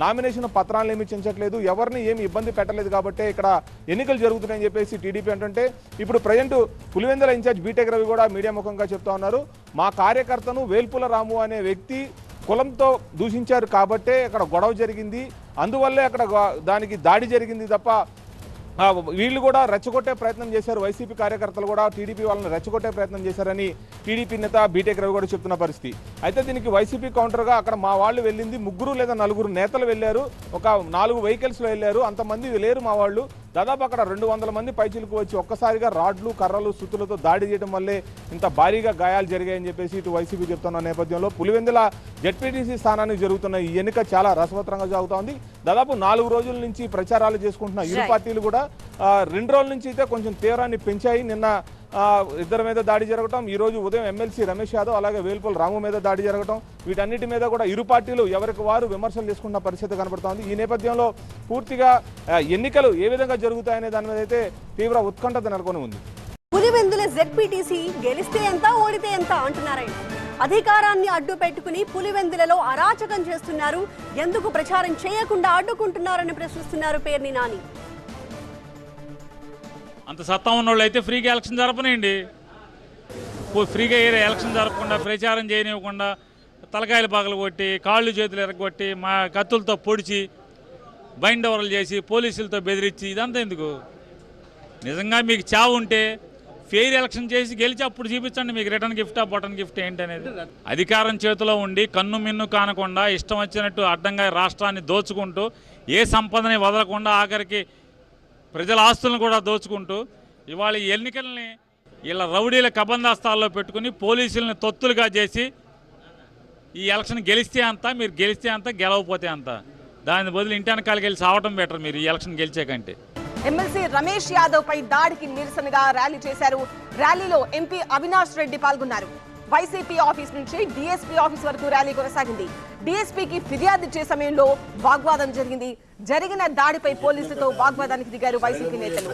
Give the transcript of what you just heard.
Nomination పత్రాలను ఏమి చించట్లేదు, ఎవరిని ఏమి ఇబ్బంది పెట్టలేదు కాబట్టి ఇక్కడ ఎన్నికలు జరుగుతున్నాయని చెప్పేసి టీడీపీ అంటుంటే, ఇప్పుడు present Pulivendula incharge BTech Ravi కూడా మీడియా ముఖంగా చెప్తా ఉన్నారు. మా కార్యకర్తను వేల్పుల రాము అనే వ్యక్తి కులంతో దూషించారు కాబట్టే అక్కడ గొడవ జరిగింది, అందువల్లే అక్కడ దానికి దాడి జరిగింది తప్ప వీళ్ళు కూడా రెచ్చగొట్టే ప్రయత్నం చేశారు. వైసీపీ కార్యకర్తలు కూడా టీడీపీ వాళ్ళని రెచ్చగొట్టే ప్రయత్నం చేశారని టీడీపీ నేత బీటెక్ రవి కూడా చెప్తున్న పరిస్థితి. అయితే దీనికి వైసీపీ కౌంటర్గా అక్కడ మా వాళ్ళు వెళ్ళింది 3 లేదా 4 నేతలు వెళ్ళారు, ఒక 4 వెహికల్స్లో వెళ్ళారు, అంతమంది లేరు మా వాళ్ళు. దాదాపు అక్కడ 200 మంది పైచిలకు వచ్చి ఒక్కసారిగా రాడ్లు కర్రలు సుత్తులతో దాడి చేయడం వల్లే ఇంత భారీగా గాయాలు జరిగాయని చెప్పేసి ఇటు వైసీపీ చెప్తున్న నేపథ్యంలో పులివెందుల జెడ్పీటీసీ స్థానానికి జరుగుతున్న ఈ ఎన్నిక చాలా రసవత్రంగా సాగుతోంది. దాదాపు 4 రోజుల నుంచి ప్రచారాలు చేసుకుంటున్న ఇరు పార్టీలు కూడా 2 రోజుల నుంచి అయితే కొంచెం తీవ్రాన్ని పెంచాయి. నిన్న ఇద్దరి మీద దాడి జరగటం, ఈ రోజు ఉదయం ఎమ్మెల్సీ రమేష్ యాదవ్ అలాగే వేల్పుల రాము మీద దాడి జరగటం, వీటన్నిటి మీద కూడా ఇరు పార్టీలు ఎవరికి వారు విమర్శలు చేసుకున్న పరిస్థితి కనబడుతోంది. ఈ నేపథ్యంలో పూర్తిగా ఎన్నికలు ఏ విధంగా జరుగుతాయనే దాని మీద అయితే తీవ్ర ఉత్కంఠత నెలకొని ఉంది. పులివెందుల జెడ్పీటీసీ గెలిస్తే ఎంత ఓడితే ఎంత అంటున్నారైనా అధికారాన్ని అడ్డు పెట్టుకుని పులివెందులలో అరాచకం చేస్తున్నారు, ఎందుకు ప్రచారం చేయకుండా అడ్డుకుంటున్నారని ప్రశ్నిస్తున్నారు పేర్ని నాని. అంత సత్తా ఉన్నోళ్ళు అయితే ఫ్రీగా ఎలక్షన్ జరపనండి, ఫ్రీగా ఎలక్షన్ జరపకుండా ప్రచారం చేయనివ్వకుండా తలకాయలు పగలు కొట్టి కాళ్ళు చేతులు ఎరగొట్టి మా కత్తులతో పొడిచి బైండ్ ఓవర్లు చేసి పోలీసులతో బెదిరించి ఇదంతా ఎందుకు? నిజంగా మీకు చావు ఉంటే ఫెయిర్ ఎలక్షన్ చేసి గెలిచి అప్పుడు చూపించండి మీకు రిటర్న్ గిఫ్టా బటన్ గిఫ్ట్ ఏంటి అనేది. అధికారం చేతిలో ఉండి కన్ను మిన్ను కానకుండా ఇష్టం వచ్చినట్టు అడ్డంగా రాష్ట్రాన్ని దోచుకుంటూ ఏ సంపదని వదలకుండా ఆఖరికి ప్రజల ఆస్తులను కూడా దోచుకుంటూ ఇవాళ ఈ ఎన్నికల్ని ఇలా రౌడీల కబందాస్తాల్లో పెట్టుకుని పోలీసులను తొత్తులుగా చేసి ఈ ఎలక్షన్ గెలిస్తే అంత, మీరు గెలిస్తే అంత, గెలవపోతే అంత. దాని బదులు ఇంటి వెనకాలకి వెళ్ళి సావటం బెటర్ మీరు ఈ ఎలక్షన్ గెలిచే కంటే. ఎమ్మెల్సీ రమేష్ యాదవ్ పై దాడికి నిరసనగా ర్యాలీ చేశారు. ర్యాలీలో ఎంపీ అవినాష్ రెడ్డి పాల్గొన్నారు. వైసీపీ ఆఫీస్ నుంచి డీఎస్పీ ఆఫీస్ వరకు ర్యాలీ కొనసాగింది. డీఎస్పీకి ఫిర్యాదు ఇచ్చే సమయంలో వాగ్వాదం జరిగింది. జరిగిన దాడిపై పోలీసులతో వాగ్వాదానికి దిగారు వైసీపీ నేతలు.